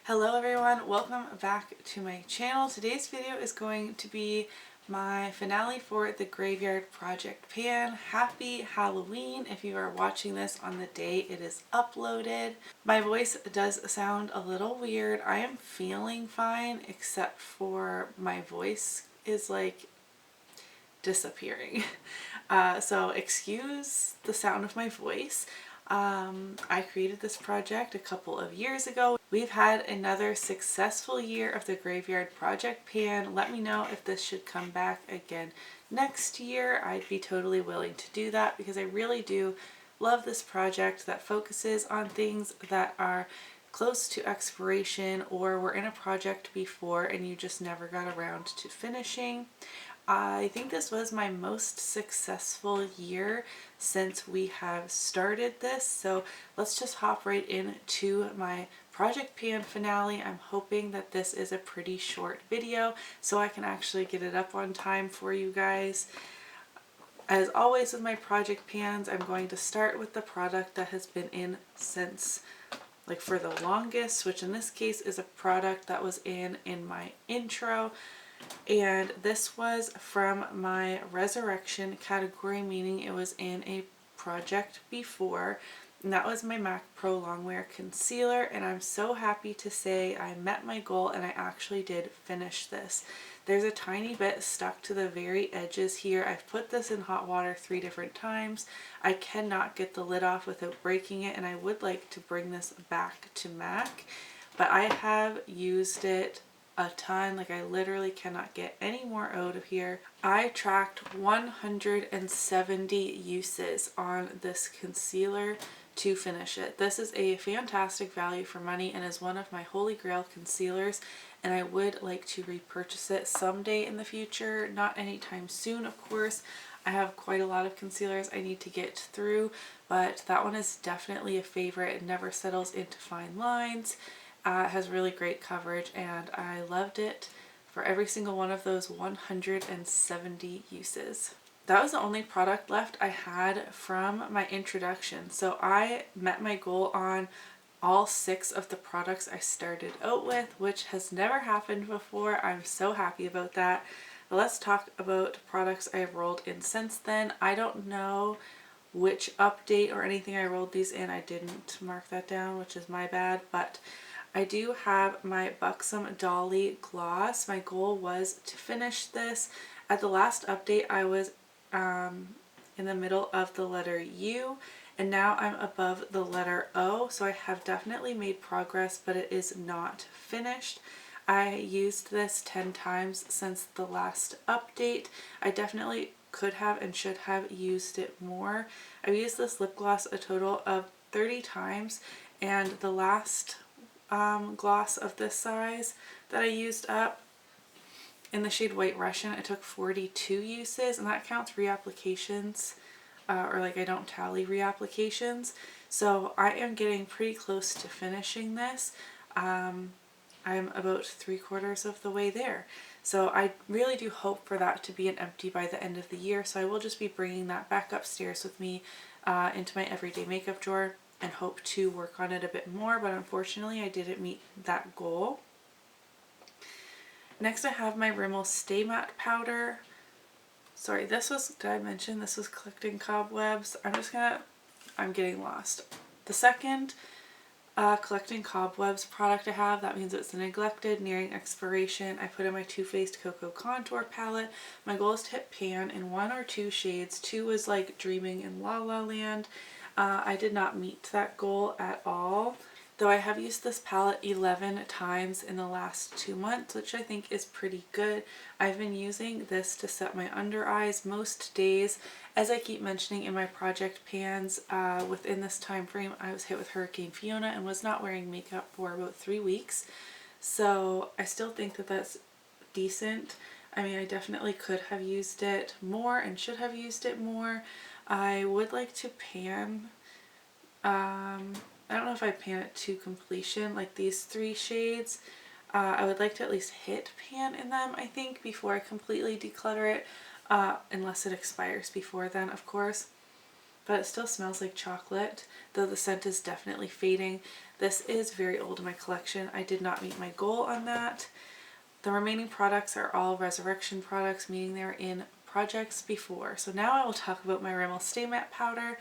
Hello everyone, welcome back to my channel. Today's video is going to be my finale for the Graveyard Project Pan. Happy Halloween if you are watching this on the day it is uploaded. My voice does sound a little weird. I am feeling fine except for my voice is like disappearing. So excuse the sound of my voice. I created this project a couple of years ago. We've had another successful year of the Graveyard Project Pan. Let me know if this should come back again next year. I'd be totally willing to do that because I really do love this project that focuses on things that are close to expiration or were in a project before and you just never got around to finishing. I think this was my most successful year since we have started this, so let's just hop right into my Project Pan finale. I'm hoping that this is a pretty short video so I can actually get it up on time for you guys. As always with my Project Pans, I'm going to start with the product that has been in since like for the longest, which in this case is a product that was in my intro. And this was from my Resurrection category, meaning it was in a project before, and that was my MAC Prolongwear Concealer, and I'm so happy to say I met my goal and I actually did finish this. There's a tiny bit stuck to the very edges here. I've put this in hot water 3 different times. I cannot get the lid off without breaking it, and I would like to bring this back to MAC, but I have used it a ton. Like, I literally cannot get any more out of here. I tracked 170 uses on this concealer to finish it. This is a fantastic value for money and is one of my holy grail concealers, and I would like to repurchase it someday in the future, not anytime soon of course. I have quite a lot of concealers I need to get through, but that one is definitely a favorite. It never settles into fine lines. It has really great coverage, and I loved it for every single one of those 170 uses. That was the only product left I had from my introduction, so I met my goal on all 6 of the products I started out with, which has never happened before. I'm so happy about that. But let's talk about products I have rolled in since then. I don't know which update or anything I rolled these in. I didn't mark that down, which is my bad, but I do have my Buxom Dolly Gloss. My goal was to finish this. At the last update I was in the middle of the letter U, and now I'm above the letter O, so I have definitely made progress, but it is not finished. I used this 10 times since the last update. I definitely could have and should have used it more. I've used this lip gloss a total of 30 times, and the last gloss of this size that I used up in the shade White Russian, it took 42 uses, and that counts reapplications, or like I don't tally reapplications. So I am getting pretty close to finishing this. I'm about 3/4 of the way there. So I really do hope for that to be an empty by the end of the year. So I will just be bringing that back upstairs with me into my everyday makeup drawer and hope to work on it a bit more, but unfortunately I didn't meet that goal. Next I have my Rimmel Stay Matte Powder. Sorry, this was, did I mention this was Collecting Cobwebs? I'm getting lost. The second Collecting Cobwebs product I have, that means it's neglected, nearing expiration. I put in my Too Faced Cocoa Contour Palette. My goal is to hit pan in 1 or 2 shades. 2 was like Dreaming in La La Land. I did not meet that goal at all, though I have used this palette 11 times in the last 2 months, which I think is pretty good. I've been using this to set my under eyes most days. As I keep mentioning in my project pans, within this time frame I was hit with Hurricane Fiona and was not wearing makeup for about 3 weeks. So I still think that that's decent. I mean, I definitely could have used it more and should have used it more. I would like to pan, I don't know if I pan it to completion, like these 3 shades. I would like to at least hit pan in them, I think, before I completely declutter it, unless it expires before then, of course. but it still smells like chocolate, though the scent is definitely fading. This is very old in my collection. I did not meet my goal on that. The remaining products are all Resurrection products, meaning they're in projects before. So now I will talk about my Rimmel Stay Matte Powder.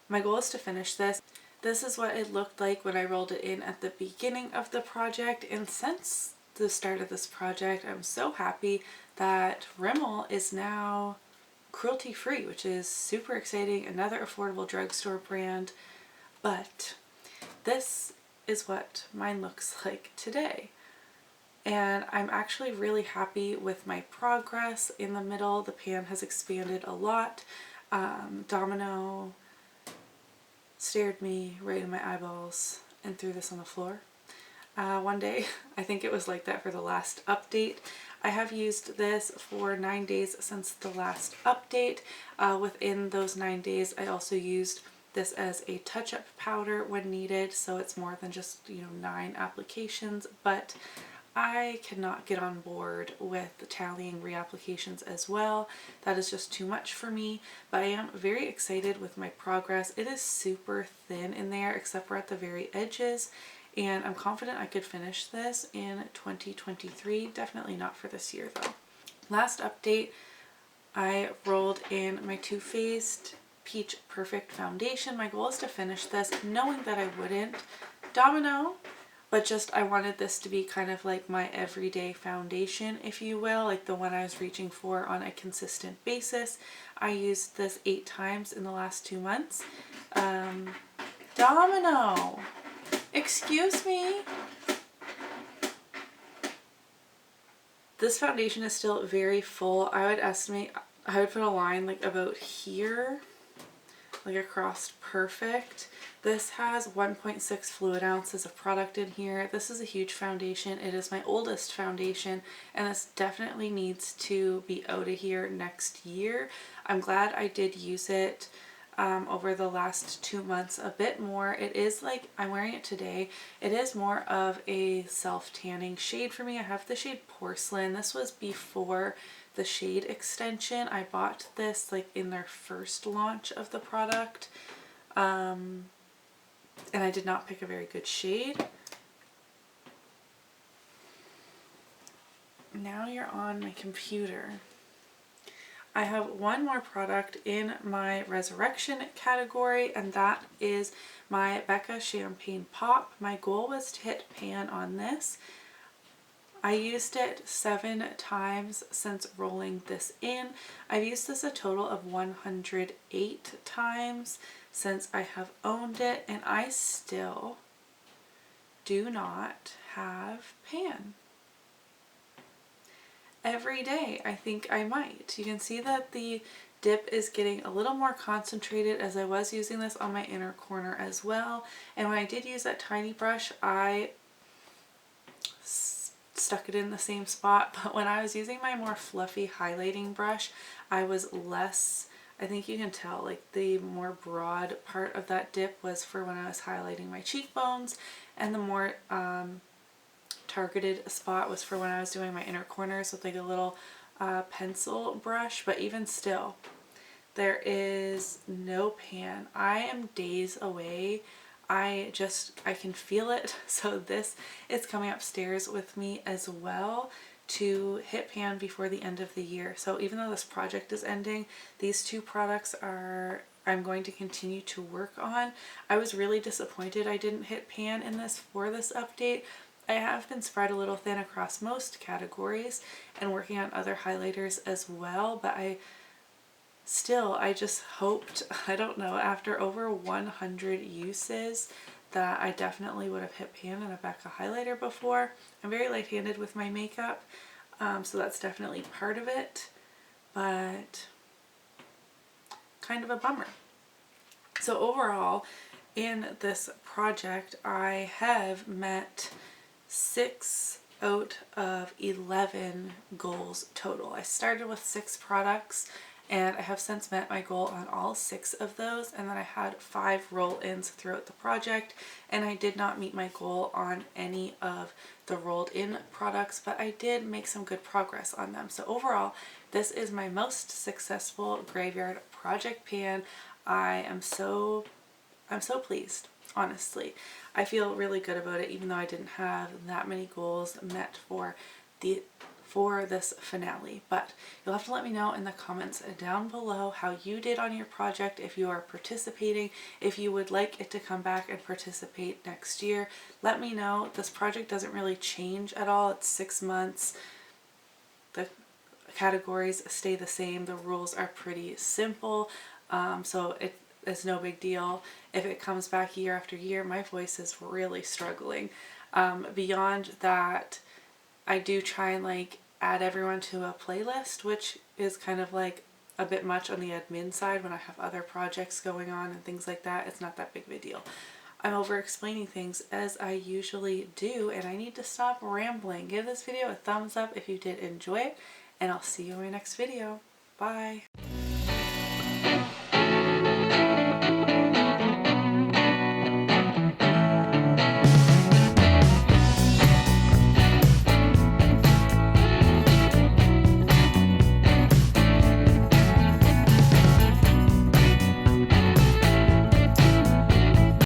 My goal is to finish this. This is what it looked like when I rolled it in at the beginning of the project, and since the start of this project, I'm so happy that Rimmel is now cruelty-free, which is super exciting. Another affordable drugstore brand. But this is what mine looks like today. And I'm actually really happy with my progress. In the middle, the pan has expanded a lot. Domino stared me right in my eyeballs and threw this on the floor one day. I think it was like that for the last update. I have used this for 9 days since the last update. Within those 9 days, I also used this as a touch-up powder when needed, so it's more than just 9 applications, but I cannot get on board with tallying reapplications as well. That is just too much for me, but I am very excited with my progress. It is super thin in there except for at the very edges, and I'm confident I could finish this in 2023. Definitely not for this year though. Last update, I rolled in my Too Faced Peach Perfect Foundation. My goal is to finish this knowing that I wouldn't Domino, but just I wanted this to be kind of like my everyday foundation, if you will, like the one I was reaching for on a consistent basis. I used this 8 times in the last 2 months. Domino! Excuse me? This foundation is still very full. I would estimate, I would put a line like about here, like across perfect. This has 1.6 fluid ounces of product in here. This is a huge foundation. It is my oldest foundation, and this definitely needs to be out of here next year. I'm glad I did use it over the last 2 months a bit more. It is like, I'm wearing it today, it is more of a self-tanning shade for me. I have the shade Porcelain. This was before the shade extension. I bought this like in their first launch of the product, and I did not pick a very good shade. Now you're on my computer. I have one more product in my Resurrection category, and that is my Becca Champagne Pop. My goal was to hit pan on this. I used it 7 times since rolling this in. I've used this a total of 108 times since I have owned it, and I still do not have pan. Every day I think I might. You can see that the dip is getting a little more concentrated as I was using this on my inner corner as well. And when I did use that tiny brush, I stuck it in the same spot, but when I was using my more fluffy highlighting brush, I was less, I think you can tell, like the more broad part of that dip was for when I was highlighting my cheekbones, and the more targeted spot was for when I was doing my inner corners with like a little pencil brush. But even still, there is no pan. I am days away. I can feel it. So this is coming upstairs with me as well to hit pan before the end of the year. So even though this project is ending, these 2 products I'm going to continue to work on. I was really disappointed I didn't hit pan in this for this update. I have been spread a little thin across most categories and working on other highlighters as well, but I just hoped, I don't know, after over 100 uses that I definitely would have hit pan in a Becca highlighter before. I'm very light-handed with my makeup, so that's definitely part of it, but kind of a bummer. So overall, in this project, I have met 6 out of 11 goals total. I started with 6 products, and I have since met my goal on all 6 of those, and then I had 5 roll-ins throughout the project, and I did not meet my goal on any of the rolled in products, but I did make some good progress on them. So overall, this is my most successful graveyard project pan. I'm so pleased, honestly. I feel really good about it, even though I didn't have that many goals met for this finale. But you'll have to let me know in the comments down below how you did on your project, if you are participating, if you would like it to come back and participate next year. Let me know. This project doesn't really change at all. It's 6 months. The categories stay the same. The rules are pretty simple, so it's no big deal. If it comes back year after year, my voice is really struggling. Beyond that, I do try and like add everyone to a playlist, which is kind of like a bit much on the admin side when I have other projects going on and things like that. It's not that big of a deal. I'm over explaining things as I usually do, and I need to stop rambling. Give this video a thumbs up if you did enjoy it, and I'll see you in my next video. Bye!